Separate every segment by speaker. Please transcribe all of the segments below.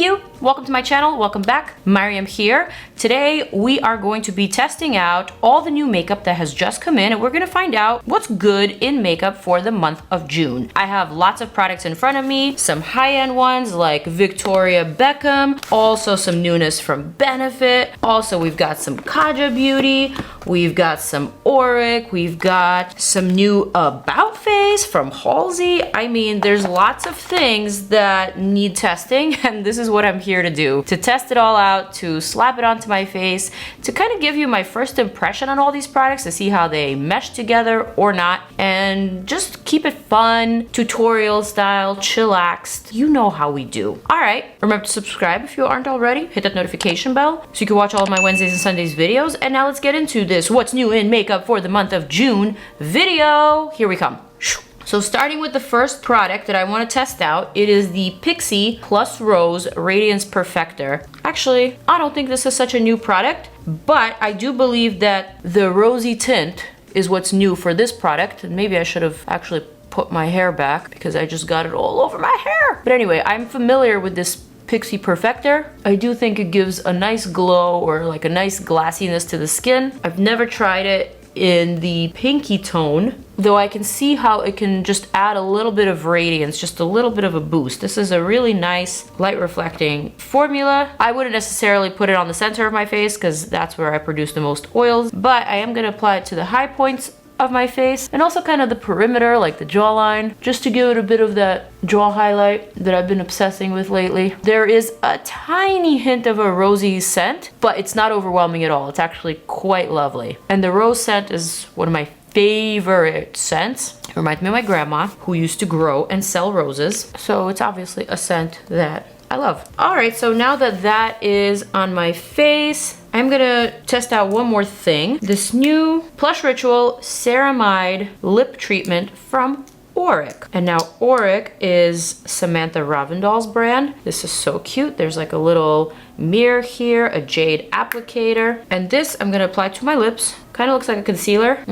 Speaker 1: Hey you! Welcome to my channel, welcome back. Maryam here. Today we are going to be testing out all the new makeup that has just come in and we're gonna find out what's good in makeup for the month of June. I have lots of products in front of me, some high-end ones like Victoria Beckham, also some newness from Benefit, also we've got some KAJA Beauty, we've got some Auric, we've got some new About Face from Halsey. I mean, there's lots of things that need testing and this is what I'm here to do, to test it all out, to slap it onto my face, to kind of give you my first impression on all these products, to see how they mesh together or not, and just keep it fun, tutorial style, chillaxed. You know how we do. All right, remember to subscribe if you aren't already. Hit that notification bell so you can watch all of my Wednesdays and Sundays videos. And now let's get into this what's new in makeup for the month of June video. Here we come. So starting with the first product that I want to test out, it is the Pixi Plus Rose Radiance Perfector. Actually, I don't think this is such a new product, but I do believe that the rosy tint is what's new for this product. And maybe I should have actually put my hair back because I just got it all over my hair. But anyway, I'm familiar with this Pixi Perfector. I do think it gives a nice glow or like a nice glassiness to the skin. I've never tried it in the pinky tone, though I can see how it can just add a little bit of radiance, just a little bit of a boost. This is a really nice light reflecting formula. I wouldn't necessarily put it on the center of my face because that's where I produce the most oils, but I am going to apply it to the high points of my face and also kind of the perimeter, like the jawline, just to give it a bit of that jaw highlight that I've been obsessing with lately. There is a tiny hint of a rosy scent, but it's not overwhelming at all. It's actually quite lovely. And the rose scent is one of my favorite scents. It reminds me of my grandma who used to grow and sell roses. So it's obviously a scent that I love. All right, so now that that is on my face, I'm gonna test out one more thing. This new Plush Ritual Ceramide Lip Treatment from Auric. And now Auric is Samantha Ravindal's brand. This is so cute. There's like a little mirror here, a jade applicator. And this I'm gonna apply to my lips. Kind of looks like a concealer.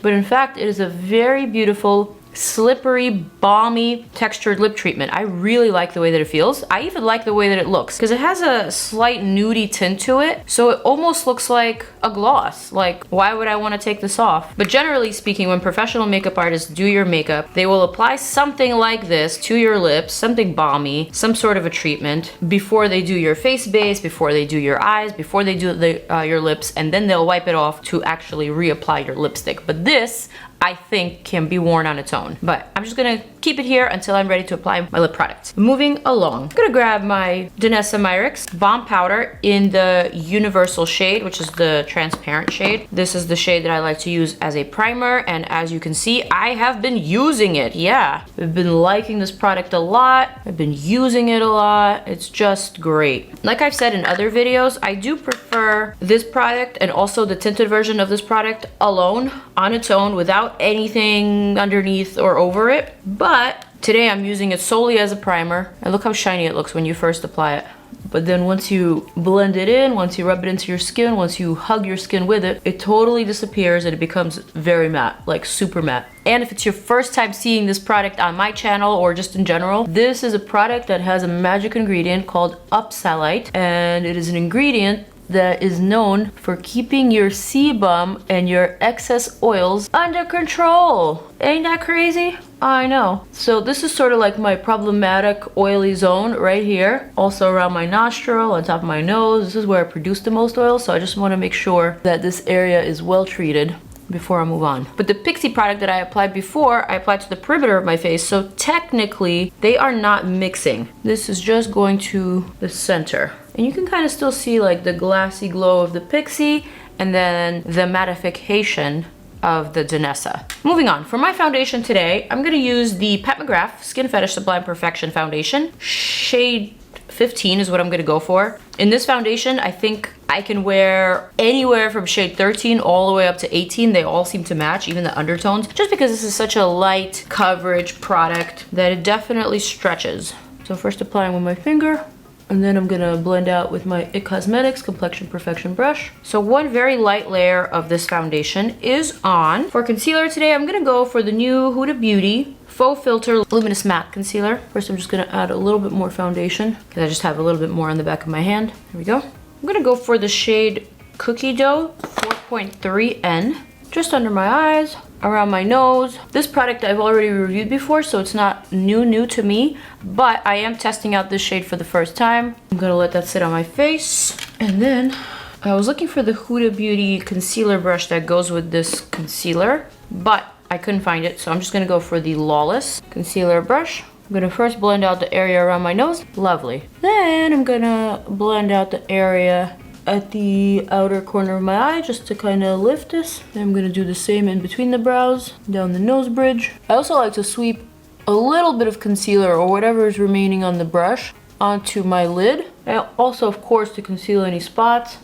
Speaker 1: But in fact, it is a very beautiful, slippery, balmy, textured lip treatment. I really like the way that it feels. I even like the way that it looks because it has a slight nudie tint to it. So it almost looks like a gloss. Like, why would I want to take this off? But generally speaking, when professional makeup artists do your makeup, they will apply something like this to your lips, something balmy, some sort of a treatment before they do your face base, before they do your eyes, before they do your lips, and then they'll wipe it off to actually reapply your lipstick. But this, I think, can be worn on its own. But I'm just gonna keep it here until I'm ready to apply my lip product. Moving along, I'm gonna grab my DANESSA MYRICKS Balm Powder in the Universal shade, which is the transparent shade. This is the shade that I like to use as a primer, and as you can see, I have been using it. Yeah, I've been liking this product a lot. I've been using it a lot. It's just great. Like I've said in other videos, I do prefer this product and also the tinted version of this product alone, on its own, without anything underneath or over it. But today I'm using it solely as a primer. And look how shiny it looks when you first apply it. But then once you blend it in, once you rub it into your skin, once you hug your skin with it, it totally disappears and it becomes very matte, like super matte. And if it's your first time seeing this product on my channel or just in general, this is a product that has a magic ingredient called oxalate, and it is an ingredient that is known for keeping your sebum and your excess oils under control. Ain't that crazy? I know. So this is sort of like my problematic oily zone right here. Also around my nostril, on top of my nose. This is where I produce the most oil, so I just want to make sure that this area is well treated before I move on. But the Pixi product that I applied before, I applied to the perimeter of my face, so technically they are not mixing. This is just going to the center. And you can kind of still see like the glassy glow of the Pixi and then the mattification of the DANESSA. Moving on, for my foundation today, I'm gonna use the Pat McGrath Skin Fetish Sublime Perfection Foundation. Shade 15 is what I'm gonna go for. In this foundation, I think I can wear anywhere from shade 13 all the way up to 18. They all seem to match, even the undertones, just because this is such a light coverage product that it definitely stretches. So first applying with my finger, And then I'm gonna blend out with my IT Cosmetics Complexion Perfection brush. So one very light layer of this foundation is on. For concealer today, I'm gonna go for the new Huda Beauty Faux Filter Luminous Matte Concealer. First, I'm just gonna add a little bit more foundation because I just have a little bit more on the back of my hand. There we go. I'm gonna go for the shade Cookie Dough 4.3N. Just under my eyes, around my nose. This product I've already reviewed before, so it's not new to me, but I am testing out this shade for the first time. I'm gonna let that sit on my face. And then I was looking for the Huda Beauty concealer brush that goes with this concealer, but I couldn't find it, so I'm just gonna go for the Lawless concealer brush. I'm gonna first blend out the area around my nose. Lovely. Then I'm gonna blend out the area at the outer corner of my eye just to kind of lift this. And I'm gonna do the same in between the brows, down the nose bridge. I also like to sweep a little bit of concealer or whatever is remaining on the brush onto my lid. And also, of course, to conceal any spots.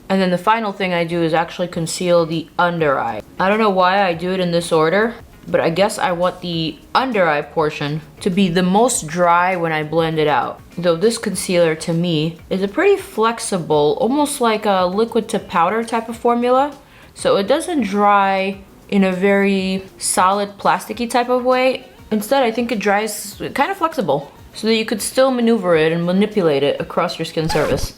Speaker 1: And then the final thing I do is actually conceal the under eye. I don't know why I do it in this order, but I guess I want the under eye portion to be the most dry when I blend it out. Though this concealer to me is a pretty flexible, almost like a liquid to powder type of formula. So it doesn't dry in a very solid plasticky type of way. Instead, I think it dries kind of flexible so that you could still maneuver it and manipulate it across your skin surface.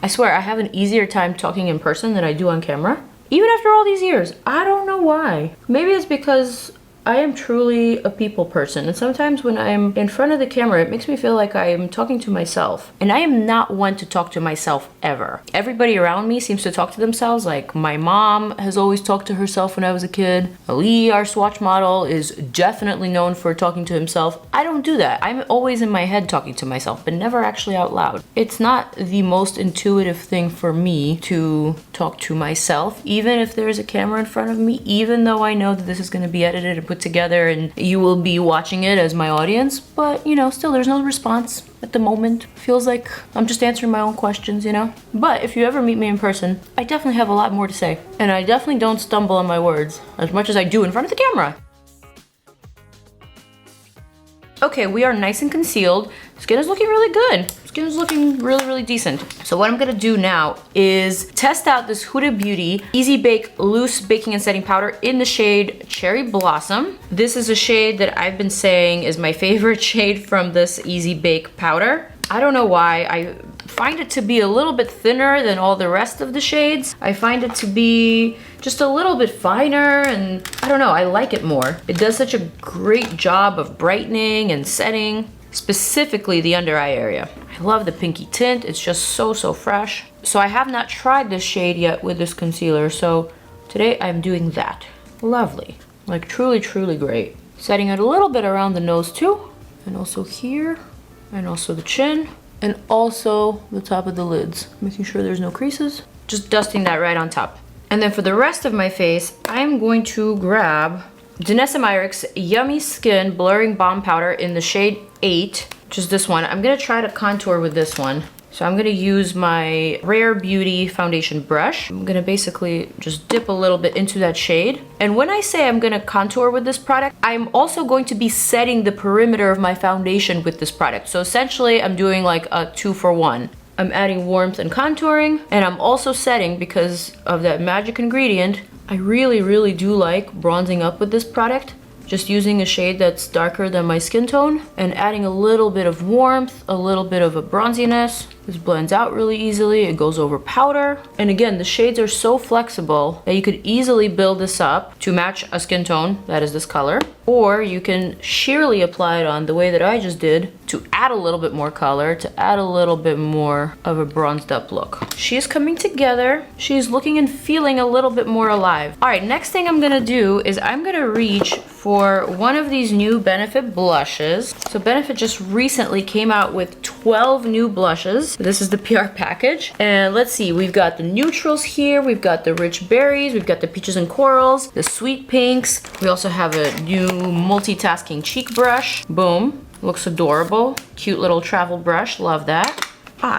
Speaker 1: I swear I have an easier time talking in person than I do on camera. Even after all these years, I don't know why. Maybe it's because I am truly a people person, and sometimes when I'm in front of the camera, it makes me feel like I am talking to myself. And I am not one to talk to myself ever. Everybody around me seems to talk to themselves. Like my mom has always talked to herself when I was a kid. Ali, our swatch model, is definitely known for talking to himself. I don't do that. I'm always in my head talking to myself, but never actually out loud. It's not the most intuitive thing for me to talk to myself, even if there's a camera in front of me, even though I know that this is going to be edited and put together and you will be watching it as my audience, but you know, still there's no response at the moment. Feels like I'm just answering my own questions, you know? But if you ever meet me in person, I definitely have a lot more to say. And I definitely don't stumble on my words as much as I do in front of the camera. Okay, we are nice and concealed. Skin is looking really good. Skin is looking really decent. So what I'm gonna do now is test out this Huda Beauty Easy Bake Loose Baking and Setting Powder in the shade Cherry Blossom. This is a shade that I've been saying is my favorite shade from this Easy Bake powder. I don't know why. I find it to be a little bit thinner than all the rest of the shades. I find it to be just a little bit finer, and I don't know, I like it more. It does such a great job of brightening and setting, specifically the under eye area. I love the pinky tint. It's just so fresh. So I have not tried this shade yet with this concealer, so today I'm doing that. Lovely. Like truly great. Setting it a little bit around the nose too, and also here, and also the chin, and also the top of the lids. Making sure there's no creases. Just dusting that right on top. And then for the rest of my face, I'm going to grab DANESSA MYRICKS Yummy Skin Blurring Balm Powder in the shade 8, which is this one. I'm gonna try to contour with this one. So I'm gonna use my Rare Beauty foundation brush. I'm gonna basically just dip a little bit into that shade. And when I say I'm gonna contour with this product, I'm also going to be setting the perimeter of my foundation with this product. So essentially I'm doing like a 2-for-1. I'm adding warmth and contouring, and I'm also setting because of that magic ingredient. I really do like bronzing up with this product. Just using a shade that's darker than my skin tone and adding a little bit of warmth, a little bit of a bronziness. This blends out really easily. It goes over powder. And again, the shades are so flexible that you could easily build this up to match a skin tone that is this color. Or you can sheerly apply it on the way that I just did to add a little bit more color, to add a little bit more of a bronzed up look. She's coming together. She's looking and feeling a little bit more alive. All right, next thing I'm gonna do is I'm gonna reach for one of these new Benefit blushes. So Benefit just recently came out with 12 new blushes. This is the PR package. And let's see, we've got the neutrals here, we've got the rich berries, we've got the peaches and corals, the sweet pinks. We also have a new multitasking cheek brush. Boom, looks adorable. Cute little travel brush, love that.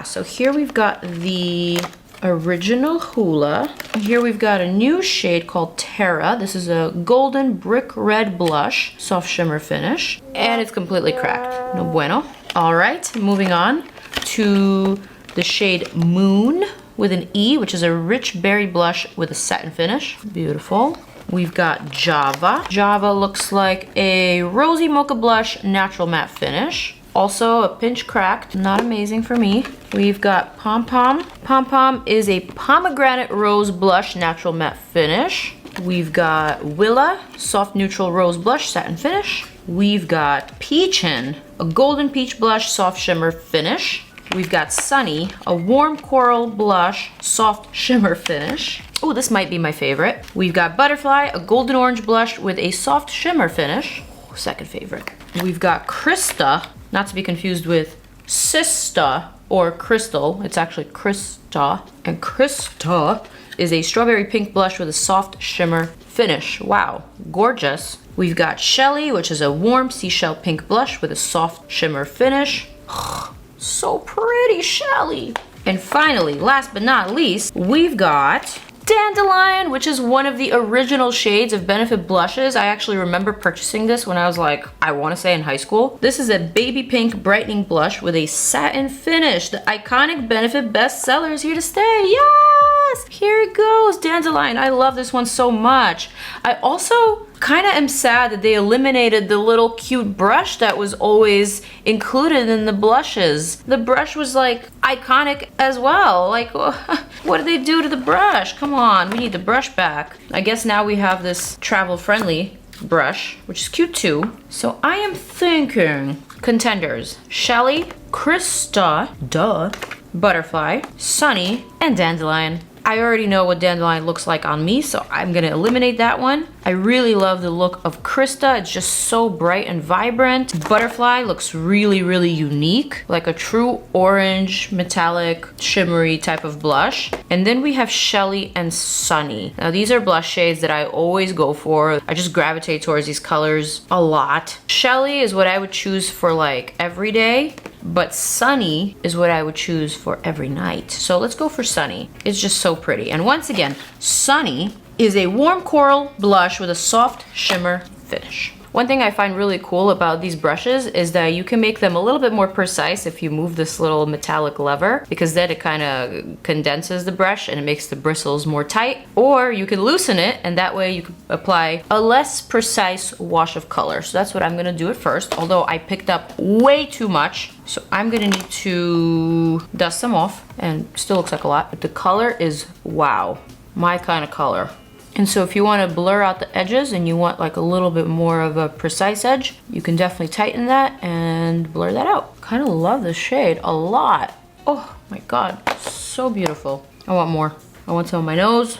Speaker 1: So here we've got the original Hula. And here we've got a new shade called Terra. This is a golden brick red blush, soft shimmer finish, and it's completely cracked. No bueno. All right, moving on to the shade Moon with an E, which is a rich berry blush with a satin finish. Beautiful. We've got Java. Java looks like a rosy mocha blush, natural matte finish. Also a pinch cracked, not amazing for me. We've got Pom Pom. Pom Pom is a pomegranate rose blush, natural matte finish. We've got Willa, soft neutral rose blush, satin finish. We've got Peachin, a golden peach blush, soft shimmer finish. We've got Sunny, a warm coral blush, soft shimmer finish. Oh, this might be my favorite. We've got Butterfly, a golden orange blush with a soft shimmer finish. Oh, second favorite. We've got Krista, not to be confused with Sista or Crystal. It's actually Krista. And Krista is a strawberry pink blush with a soft shimmer finish. Wow, gorgeous. We've got Shelly, which is a warm seashell pink blush with a soft shimmer finish. So pretty, Shelly. And finally, last but not least, we've got Dandelion, which is one of the original shades of Benefit blushes. I actually remember purchasing this when I was like, I want to say in high school. This is a baby pink brightening blush with a satin finish. The iconic Benefit bestseller is here to stay. Yes! Here it goes, Dandelion. I love this one so much. I also kind of am sad that they eliminated the little cute brush that was always included in the blushes. The brush was like iconic as well. Like, what did they do to the brush? Come on, we need the brush back. I guess now we have this travel friendly brush, which is cute too. So I am thinking contenders: Shelly, Krista, Butterfly, Sunny, and Dandelion. I already know what Dandelion looks like on me, so I'm gonna eliminate that one. I really love the look of Krista. It's just so bright and vibrant. Butterfly looks really, really unique, like a true orange, metallic, shimmery type of blush. And then we have Shelly and Sunny. Now these are blush shades that I always go for. I just gravitate towards these colors a lot. Shelly is what I would choose for like every day, but Sunny is what I would choose for every night. So let's go for Sunny. It's just so pretty. And once again, Sunny is a warm coral blush with a soft shimmer finish. One thing I find really cool about these brushes is that you can make them a little bit more precise if you move this little metallic lever, because then it kind of condenses the brush and it makes the bristles more tight. Or you can loosen it and that way you can apply a less precise wash of color. So that's what I'm gonna do at first, although I picked up way too much. So I'm gonna need to dust some off, and still looks like a lot, but the color is wow, my kind of color. And so if you want to blur out the edges and you want like a little bit more of a precise edge, you can definitely tighten that and blur that out. Kind of love this shade a lot. Oh my God, so beautiful. I want more. I want some on my nose.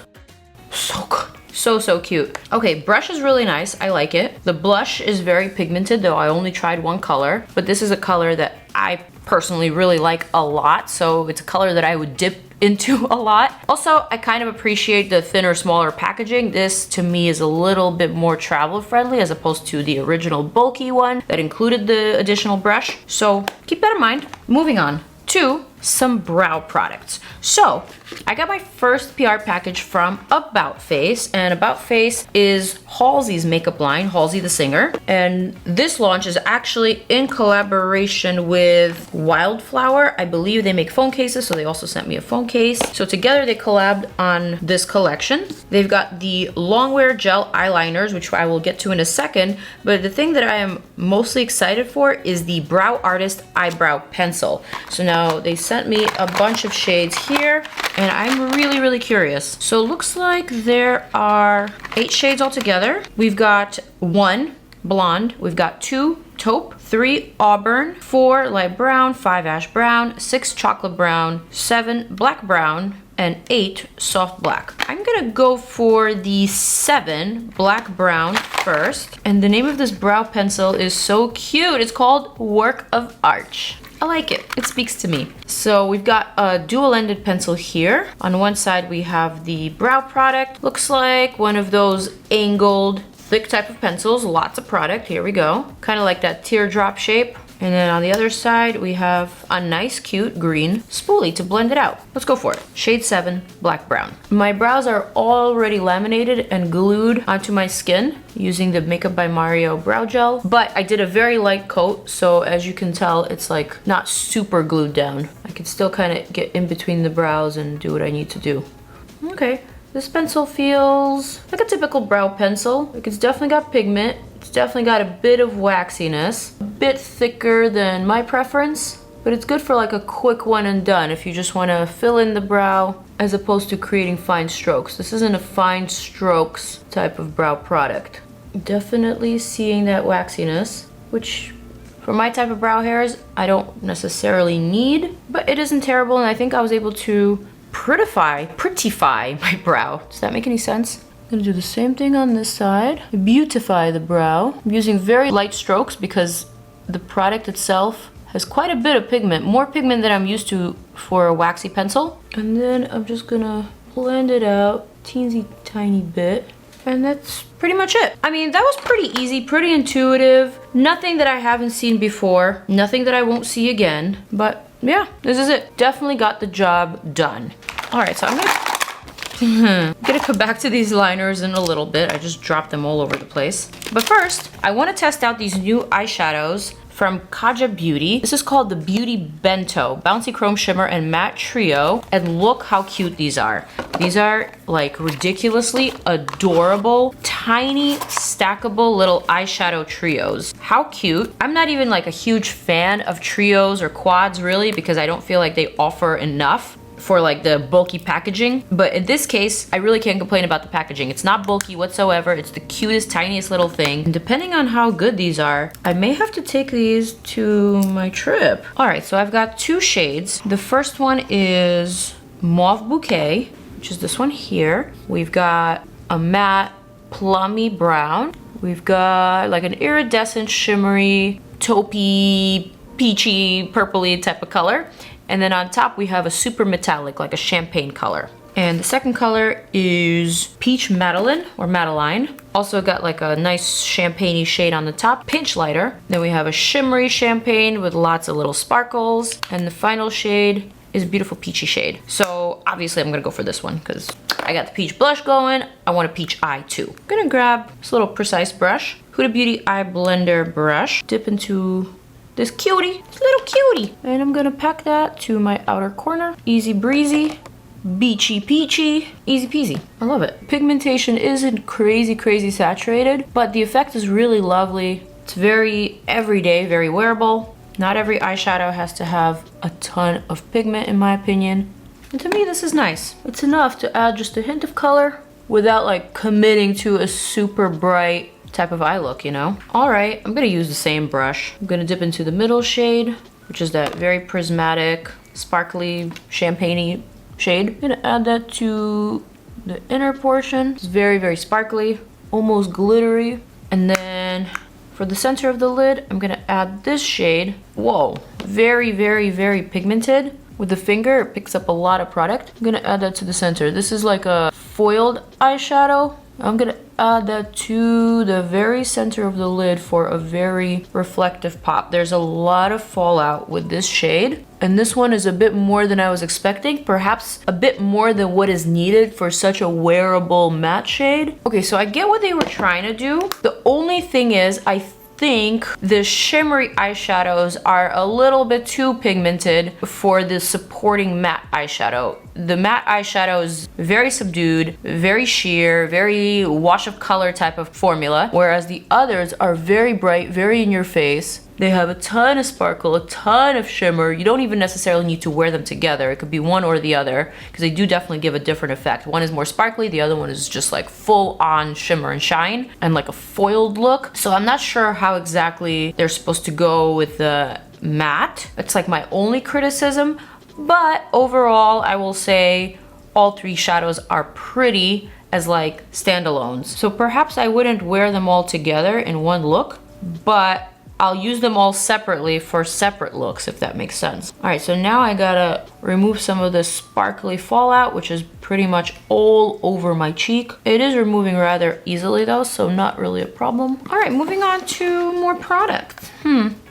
Speaker 1: So good. So cute. Okay, brush is really nice. I like it. The blush is very pigmented, though I only tried one color, but this is a color that I personally really like a lot. So it's a color that I would dip into a lot. Also, I kind of appreciate the thinner, smaller packaging. This to me is a little bit more travel friendly as opposed to the original bulky one that included the additional brush. So keep that in mind. Moving on to some brow products. So I got my first PR package from About Face, and About Face is Halsey's makeup line, Halsey the singer. And this launch is actually in collaboration with Wildflower. I believe they make phone cases, so they also sent me a phone case. So together they collabed on this collection. They've got the Longwear gel eyeliners, which I will get to in a second, but the thing that I am mostly excited for is the Brow Artist Eyebrow Pencil. So now they sent me a bunch of shades here, and I'm really curious. So it looks like there are 8 shades altogether. We've got 1 blonde, we've got 2 taupe, 3 auburn, 4 light brown, 5 ash brown, 6 chocolate brown, 7 black brown, and 8 soft black. I'm gonna go for the 7 black brown first. And the name of this brow pencil is so cute. It's called Work of Art. I like it. It speaks to me. So we've got a dual-ended pencil here. On one side we have the brow product. Looks like one of those angled, thick type of pencils. Lots of product. Here we go. Kind of like that teardrop shape. And then on the other side, we have a nice, cute green spoolie to blend it out. Let's go for it. Shade 7, Black Brown. My brows are already laminated and glued onto my skin using the Makeup by Mario brow gel, but I did a very light coat, so as you can tell, it's like not super glued down. I can still kind of get in between the brows and do what I need to do. Okay, this pencil feels like a typical brow pencil. Like it's definitely got pigment. It's definitely got a bit of waxiness, a bit thicker than my preference, but it's good for like a quick one and done if you just want to fill in the brow as opposed to creating fine strokes. This isn't a fine strokes type of brow product. Definitely seeing that waxiness, which for my type of brow hairs, I don't necessarily need, but it isn't terrible, and I think I was able to prettify my brow. Does that make any sense? I'm gonna do the same thing on this side. Beautify the brow. I'm using very light strokes because the product itself has quite a bit of pigment, more pigment than I'm used to for a waxy pencil. And then I'm just gonna blend it out, teensy tiny bit. And that's pretty much it. I mean, that was pretty easy, pretty intuitive. Nothing that I haven't seen before, nothing that I won't see again. But yeah, this is it. Definitely got the job done. All right, so I'm gonna come back to these liners in a little bit. I just dropped them all over the place. But first, I wanna test out these new eyeshadows from KAJA Beauty. This is called the Beauty Bento Bouncy Chrome Shimmer and Matte Trio. And look how cute these are. These are like ridiculously adorable, tiny, stackable little eyeshadow trios. How cute. I'm not even like a huge fan of trios or quads really because I don't feel like they offer enough for like the bulky packaging, but in this case I really can't complain about the packaging. It's not bulky whatsoever. It's the cutest, tiniest little thing, and depending on how good these are, I may have to take these to my trip. All right, so I've got two shades. The first one is Mauve Bouquet, which is this one here. We've got a matte plummy brown. We've got like an iridescent shimmery taupey peachy purpley type of color. And then on top we have a super metallic, like a champagne color. And the second color is Peach Madeline or Madeline. Also got like a nice champagne-y shade on the top, pinch lighter. Then we have a shimmery champagne with lots of little sparkles. And the final shade is a beautiful peachy shade. So obviously I'm gonna go for this one because I got the peach blush going. I want a peach eye too. I'm gonna grab this little precise brush, Huda Beauty Eye Blender brush, dip into this cutie, this little cutie. And I'm gonna pack that to my outer corner. Easy breezy, beachy peachy, easy peasy. I love it. Pigmentation isn't crazy, crazy saturated, but the effect is really lovely. It's very everyday, very wearable. Not every eyeshadow has to have a ton of pigment in my opinion. And to me, this is nice. It's enough to add just a hint of color without like committing to a super bright type of eye look, you know? All right, I'm gonna use the same brush. I'm gonna dip into the middle shade, which is that very prismatic, sparkly, champagne-y shade. I'm gonna add that to the inner portion. It's very, very sparkly, almost glittery. And then for the center of the lid, I'm gonna add this shade. Whoa, very, very, very pigmented. With the finger, it picks up a lot of product. I'm gonna add that to the center. This is like a foiled eyeshadow. I'm gonna add that to the very center of the lid for a very reflective pop. There's a lot of fallout with this shade, and this one is a bit more than I was expecting, perhaps a bit more than what is needed for such a wearable matte shade. Okay, so I get what they were trying to do. The only thing is, I think the shimmery eyeshadows are a little bit too pigmented for the supporting matte eyeshadow. The matte eyeshadow is very subdued, very sheer, very wash of color type of formula, whereas the others are very bright, very in your face. They have a ton of sparkle, a ton of shimmer. You don't even necessarily need to wear them together. It could be one or the other because they do definitely give a different effect. One is more sparkly, the other one is just like full on shimmer and shine and like a foiled look. So I'm not sure how exactly they're supposed to go with the matte. It's like my only criticism, but overall I will say all three shadows are pretty as like standalones. So perhaps I wouldn't wear them all together in one look, but I'll use them all separately for separate looks, if that makes sense. All right, so now I gotta remove some of the sparkly fallout, which is pretty much all over my cheek. It is removing rather easily though, so not really a problem. All right, moving on to more product.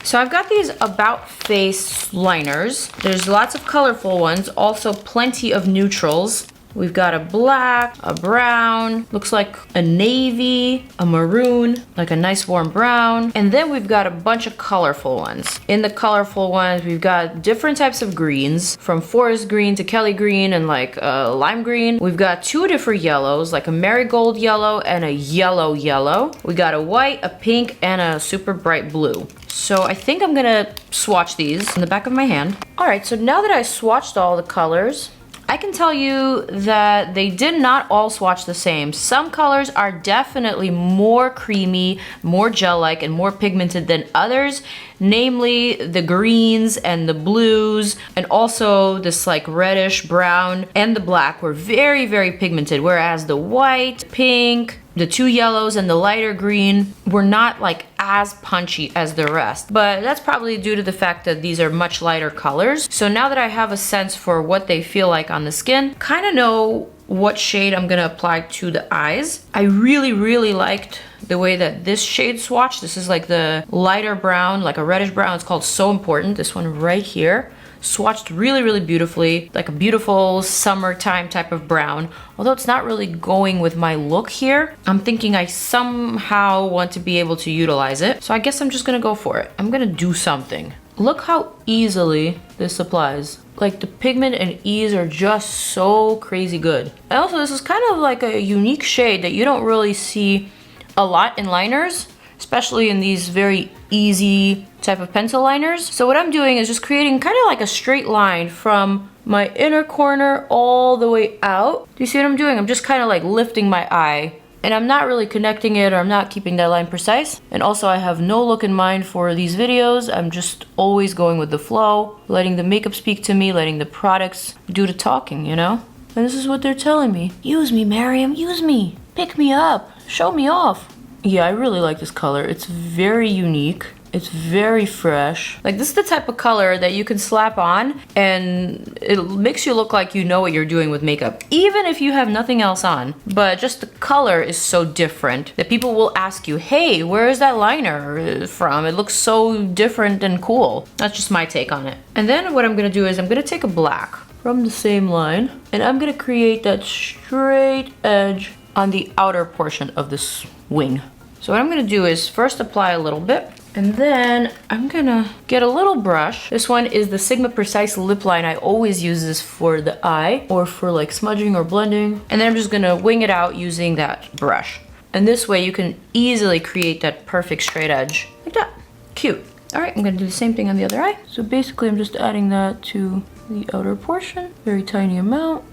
Speaker 1: So I've got these About Face liners. There's lots of colorful ones, also plenty of neutrals. We've got a black, a brown, looks like a navy, a maroon, like a nice warm brown. And then we've got a bunch of colorful ones. In the colorful ones, we've got different types of greens, from forest green to Kelly green and like lime green. We've got 2 different yellows, like a marigold yellow and a yellow yellow. We got a white, a pink, and a super bright blue. So I think I'm gonna swatch these in the back of my hand. All right, so now that I swatched all the colors, I can tell you that they did not all swatch the same. Some colors are definitely more creamy, more gel-like, and more pigmented than others. Namely, the greens and the blues, and also this like reddish brown and the black were very, very pigmented, whereas the white, pink, the 2 yellows and the lighter green were not like as punchy as the rest. But that's probably due to the fact that these are much lighter colors. So now that I have a sense for what they feel like on the skin, kind of know what shade I'm gonna apply to the eyes. I really, really liked the way that this shade swatched. This is like the lighter brown, like a reddish brown. It's called So Important. This one right here. Swatched really, really beautifully, like a beautiful summertime type of brown. Although it's not really going with my look here, I'm thinking I somehow want to be able to utilize it. So I guess I'm just gonna go for it. I'm gonna do something. Look how easily this applies. Like the pigment and ease are just so crazy good. And also this is kind of like a unique shade that you don't really see a lot in liners, especially in these very easy type of pencil liners. So what I'm doing is just creating kind of like a straight line from my inner corner all the way out. Do you see what I'm doing? I'm just kind of like lifting my eye, and I'm not really connecting it, or I'm not keeping that line precise. And also I have no look in mind for these videos. I'm just always going with the flow, letting the makeup speak to me, letting the products do the talking, you know? And this is what they're telling me. Use me, Maryam, use me. Pick me up, show me off. Yeah, I really like this color. It's very unique. It's very fresh. Like this is the type of color that you can slap on and it makes you look like you know what you're doing with makeup, even if you have nothing else on. But just the color is so different that people will ask you, hey, where is that liner from? It looks so different and cool. That's just my take on it. And then what I'm gonna do is I'm gonna take a black from the same line and I'm gonna create that straight edge on the outer portion of this wing. So what I'm gonna do is first apply a little bit, and then I'm gonna get a little brush. This one is the Sigma Precise Lip Line. I always use this for the eye or for like smudging or blending. And then I'm just gonna wing it out using that brush. And this way you can easily create that perfect straight edge. Like that. Cute. All right, I'm gonna do the same thing on the other eye. So basically I'm just adding that to the outer portion, very tiny amount.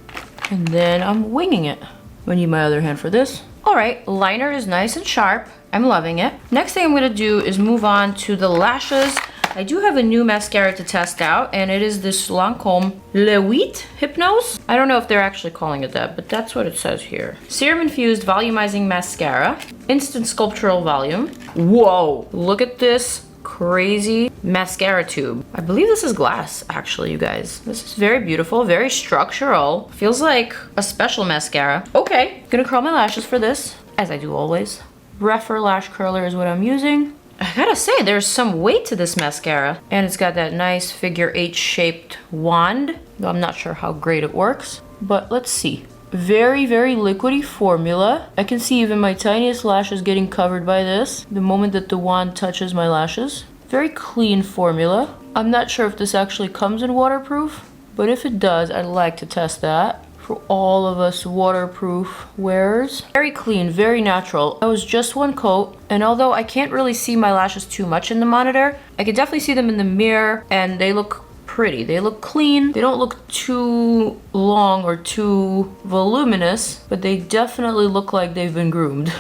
Speaker 1: And then I'm winging it. I'm gonna need my other hand for this. All right, liner is nice and sharp. I'm loving it. Next thing I'm gonna do is move on to the lashes. I do have a new mascara to test out, and it is this Lancome Le 8 Hypnose. I don't know if they're actually calling it that, but that's what it says here. Serum infused volumizing mascara, instant sculptural volume. Whoa, look at this crazy mascara tube. I believe this is glass, actually, you guys. This is very beautiful, very structural. Feels like a special mascara. Okay, gonna curl my lashes for this, as I do always. Refer lash curler is what I'm using. I gotta say, there's some weight to this mascara. And it's got that nice figure 8 shaped wand. Though I'm not sure how great it works, but let's see. Very, very liquidy formula. I can see even my tiniest lashes getting covered by this the moment that the wand touches my lashes. Very clean formula. I'm not sure if this actually comes in waterproof, but if it does, I'd like to test that for all of us waterproof wearers. Very clean, very natural. That was just one coat, and although I can't really see my lashes too much in the monitor, I can definitely see them in the mirror, and they look pretty. They look clean. They don't look too long or too voluminous, but they definitely look like they've been groomed.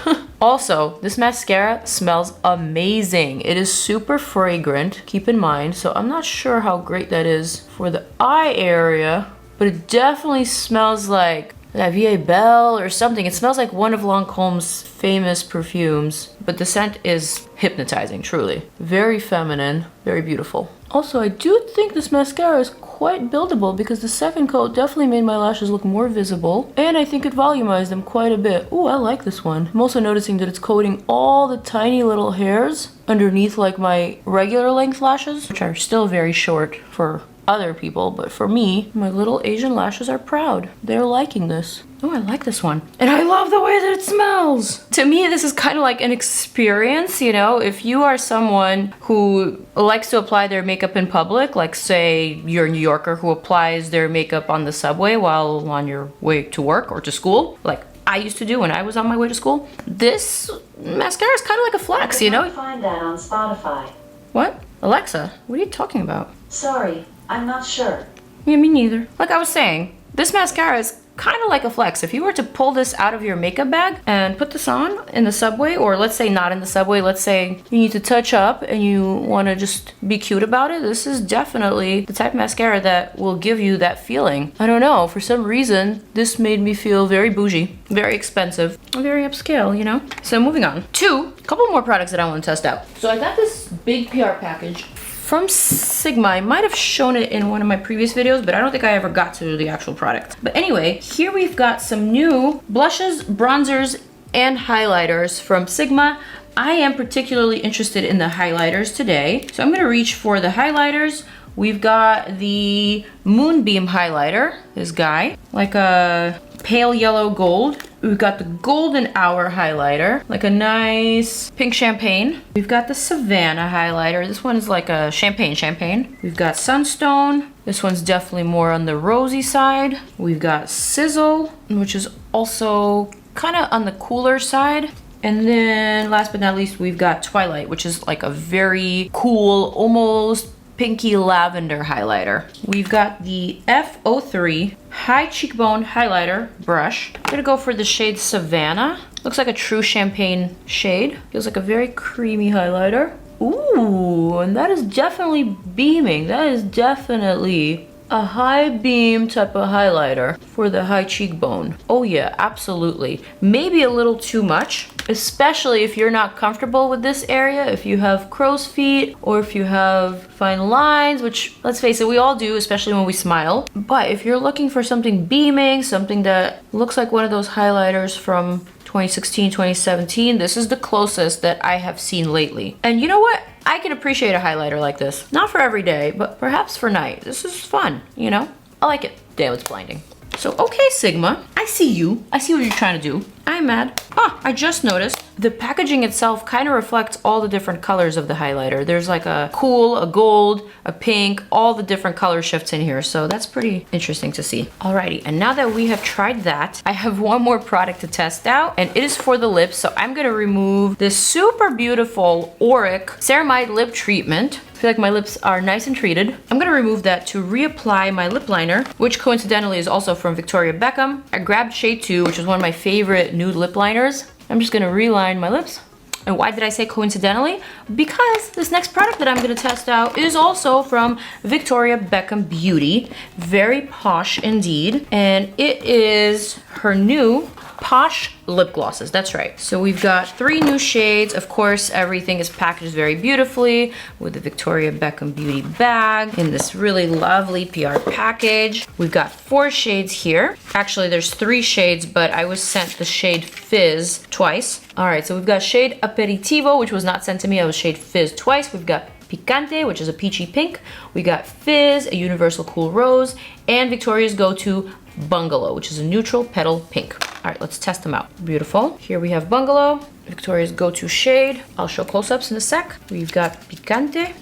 Speaker 1: Also, this mascara smells amazing. It is super fragrant, keep in mind, so I'm not sure how great that is for the eye area, but it definitely smells like La Vie est Belle or something. It smells like one of Lancome's famous perfumes, but the scent is hypnotizing, truly. Very feminine, very beautiful. Also, I do think this mascara is quite buildable because the second coat definitely made my lashes look more visible, and I think it volumized them quite a bit. Ooh, I like this one. I'm also noticing that it's coating all the tiny little hairs underneath like my regular length lashes, which are still very short for other people, but for me, my little Asian lashes are proud. They're liking this. Oh, I like this one. And I love the way that it smells. To me, this is kind of like an experience, you know? If you are someone who likes to apply their makeup in public, like say you're a New Yorker who applies their makeup on the subway while on your way to work or to school, like I used to do when I was on my way to school, this mascara is kind of like a flex, you know?
Speaker 2: I can't find that on Spotify.
Speaker 1: What? Alexa, what are you talking about?
Speaker 2: Sorry, I'm not sure.
Speaker 1: Yeah, me neither. Like I was saying, this mascara is kind of like a flex. If you were to pull this out of your makeup bag and put this on in the subway, or let's say not in the subway, let's say you need to touch up and you want to just be cute about it, this is definitely the type of mascara that will give you that feeling. I don't know, for some reason, this made me feel very bougie, very expensive, very upscale, you know? So moving on to a couple more products that I want to test out. So I got this big PR package from Sigma. I might have shown it in one of my previous videos, but I don't think I ever got to the actual product. But anyway, here we've got some new blushes, bronzers, and highlighters from Sigma. I am particularly interested in the highlighters today, so I'm gonna reach for the highlighters. We've got the Moonbeam highlighter, this guy, like a pale yellow gold. We've got the Golden Hour highlighter, like a nice pink champagne. We've got the Savannah highlighter. This one is like a champagne. We've got Sunstone. This one's definitely more on the rosy side. We've got Sizzle, which is also kind of on the cooler side. And then last but not least, we've got Twilight, which is like a very cool, almost pinky lavender highlighter. We've got the F03 High Cheekbone Highlighter Brush. I'm gonna go for the shade Savannah. Looks like a true champagne shade. Feels like a very creamy highlighter. Ooh, and that is definitely beaming. That is definitely a high beam type of highlighter for the high cheekbone. Oh yeah, absolutely. Maybe a little too much, especially if you're not comfortable with this area, if you have crow's feet or if you have fine lines, which let's face it, we all do, especially when we smile. But if you're looking for something beaming, something that looks like one of those highlighters from 2016, 2017, this is the closest that I have seen lately. And you know what? I can appreciate a highlighter like this. Not for every day, but perhaps for night. This is fun, you know? I like it. Damn, it's blinding. So, okay, Sigma, I see you. I see what you're trying to do. I'm mad. Ah, I just noticed the packaging itself kind of reflects all the different colors of the highlighter. There's like a cool, a gold, a pink, all the different color shifts in here. So that's pretty interesting to see. Alrighty, and now that we have tried that, I have one more product to test out, and it is for the lips. So I'm gonna remove this super beautiful Auric Ceramide Lip Treatment. I feel like my lips are nice and treated. I'm gonna remove that to reapply my lip liner, which coincidentally is also from Victoria Beckham. I grabbed shade 2, which is one of my favorite nude lip liners. I'm just gonna reline my lips. And why did I say coincidentally? Because this next product that I'm gonna test out is also from Victoria Beckham Beauty. Very posh indeed. And it is her new Posh lip glosses. That's right. So we've got 3 new shades. Of course, everything is packaged very beautifully with the Victoria Beckham Beauty bag in this really lovely PR package. We've got 4 shades here. Actually, there's 3 shades, but I was sent the shade Fizz twice. All right, so we've got shade Aperitivo, which was not sent to me. I was shade Fizz twice. We've got Picante, which is a peachy pink. We got Fizz, a universal cool rose, and Victoria's go-to Bungalow, which is a neutral petal pink. All right, let's test them out. Beautiful. Here we have Bungalow, Victoria's go-to shade. I'll show close-ups in a sec. We've got Picante,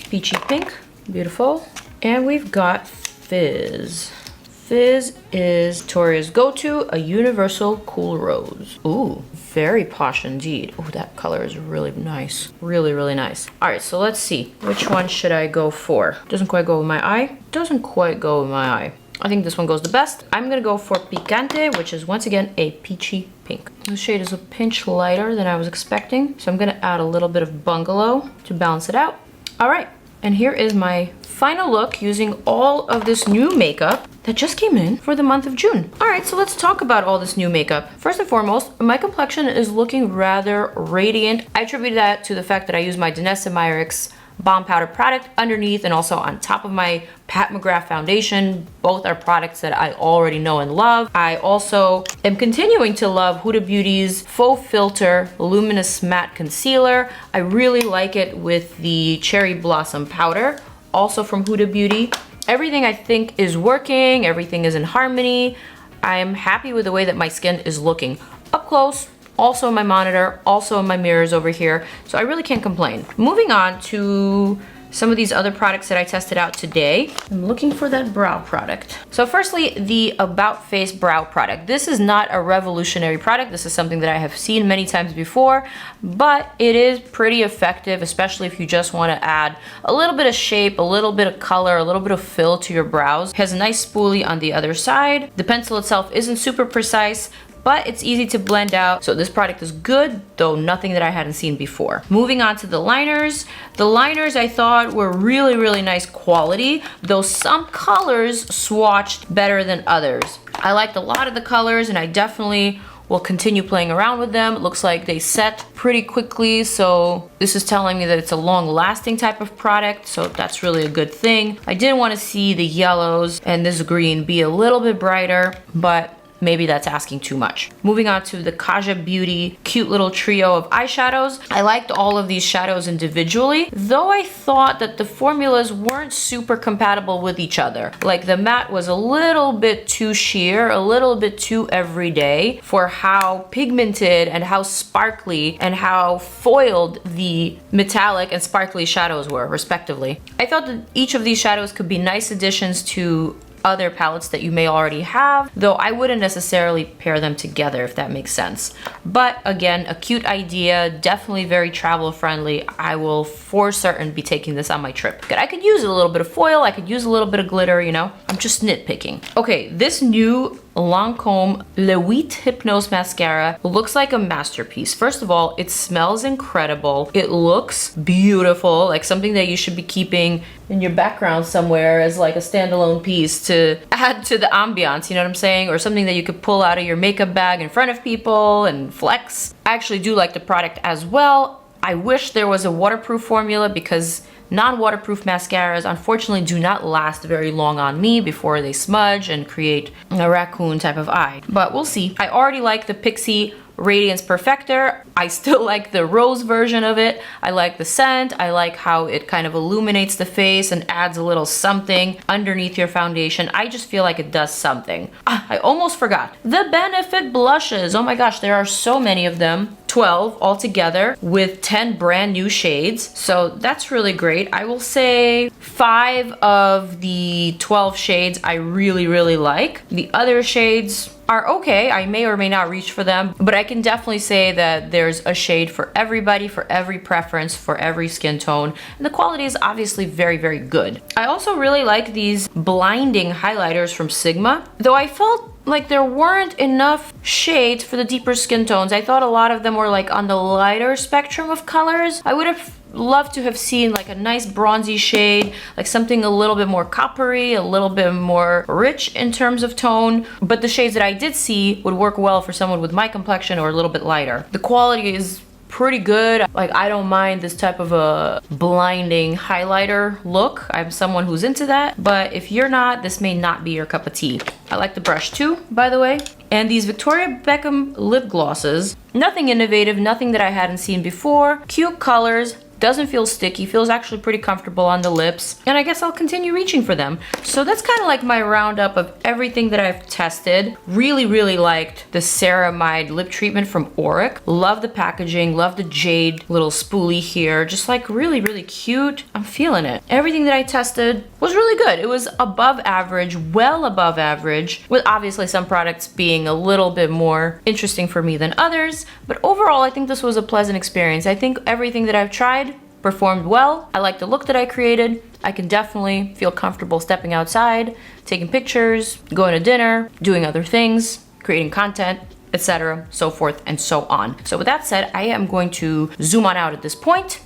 Speaker 1: peachy pink, beautiful. And we've got Fizz. Fizz is Victoria's go-to, a universal cool rose. Ooh, very posh indeed. Oh, that color is really nice. Really, really nice. All right, so let's see. Which one should I go for? Doesn't quite go with my eye. Doesn't quite go with my eye. I think this one goes the best. I'm gonna go for Picante, which is once again a peachy pink. This shade is a pinch lighter than I was expecting, so I'm gonna add a little bit of Bungalow to balance it out. All right, and here is my final look using all of this new makeup that just came in for the month of June. All right, so let's talk about all this new makeup. First and foremost, my complexion is looking rather radiant. I attribute that to the fact that I use my DANESSA MYRICKS Balm powder product underneath and also on top of my Pat McGrath foundation. Both are products that I already know and love. I also am continuing to love Huda Beauty's Faux Filter Luminous Matte Concealer. I really like it with the Cherry Blossom powder, also from Huda Beauty. Everything I think is working, everything is in harmony. I am happy with the way that my skin is looking up close, also in my monitor, also in my mirrors over here. So I really can't complain. Moving on to some of these other products that I tested out today. I'm looking for that brow product. So firstly, the About Face brow product. This is not a revolutionary product. This is something that I have seen many times before, but it is pretty effective, especially if you just want to add a little bit of shape, a little bit of color, a little bit of fill to your brows. It has a nice spoolie on the other side. The pencil itself isn't super precise, but it's easy to blend out. So this product is good, though nothing that I hadn't seen before. Moving on to the liners. The liners I thought were really, really nice quality, though some colors swatched better than others. I liked a lot of the colors and I definitely will continue playing around with them. It looks like they set pretty quickly, so this is telling me that it's a long-lasting type of product, so that's really a good thing. I did want to see the yellows and this green be a little bit brighter, but maybe that's asking too much. Moving on to the KAJA Beauty cute little trio of eyeshadows. I liked all of these shadows individually, though I thought that the formulas weren't super compatible with each other. Like the matte was a little bit too sheer, a little bit too everyday for how pigmented and how sparkly and how foiled the metallic and sparkly shadows were, respectively. I thought that each of these shadows could be nice additions to other palettes that you may already have, though I wouldn't necessarily pair them together, if that makes sense. But again, a cute idea, definitely very travel friendly. I will for certain be taking this on my trip. I could use a little bit of foil, I could use a little bit of glitter, you know? I'm just nitpicking. Okay, this new LANCOME Le 8 Hypnose Mascara looks like a masterpiece. First of all, it smells incredible. It looks beautiful, like something that you should be keeping in your background somewhere as like a standalone piece to add to the ambiance, you know what I'm saying? Or something that you could pull out of your makeup bag in front of people and flex. I actually do like the product as well. I wish there was a waterproof formula because non-waterproof mascaras unfortunately do not last very long on me before they smudge and create a raccoon type of eye. But we'll see. I already like the Pixi Radiance Perfector. I still like the rose version of it. I like the scent. I like how it kind of illuminates the face and adds a little something underneath your foundation. I just feel like it does something. I almost forgot. The Benefit blushes. Oh my gosh, there are so many of them. 12 altogether with 10 brand new shades. So that's really great. I will say 5 of the 12 shades I really, really like. The other shades are okay. I may or may not reach for them, but I can definitely say that there's a shade for everybody, for every preference, for every skin tone. And the quality is obviously very, very good. I also really like these blinding highlighters from Sigma, though I felt like there weren't enough shades for the deeper skin tones. I thought a lot of them were like on the lighter spectrum of colors. I would have loved to have seen like a nice bronzy shade, like something a little bit more coppery, a little bit more rich in terms of tone. But the shades that I did see would work well for someone with my complexion or a little bit lighter. The quality is pretty good. Like, I don't mind this type of a blinding highlighter look. I'm someone who's into that, but if you're not, this may not be your cup of tea. I like the brush too, by the way. And these Victoria Beckham lip glosses, nothing innovative, nothing that I hadn't seen before. Cute colors, doesn't feel sticky, feels actually pretty comfortable on the lips, and I guess I'll continue reaching for them. So that's kind of like my roundup of everything that I've tested. Really, really liked the Ceramide Lip Treatment from Auric. Love the packaging, love the jade little spoolie here. Just like really, really cute. I'm feeling it. Everything that I tested was really good. It was above average, well above average, with obviously some products being a little bit more interesting for me than others. But overall, I think this was a pleasant experience. I think everything that I've tried performed well. I like the look that I created. I can definitely feel comfortable stepping outside, taking pictures, going to dinner, doing other things, creating content, etc., so forth and so on. So with that said, I am going to zoom on out at this point.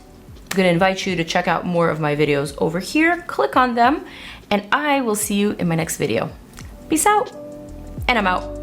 Speaker 1: I'm going to invite you to check out more of my videos over here. Click on them, and I will see you in my next video. Peace out, and I'm out.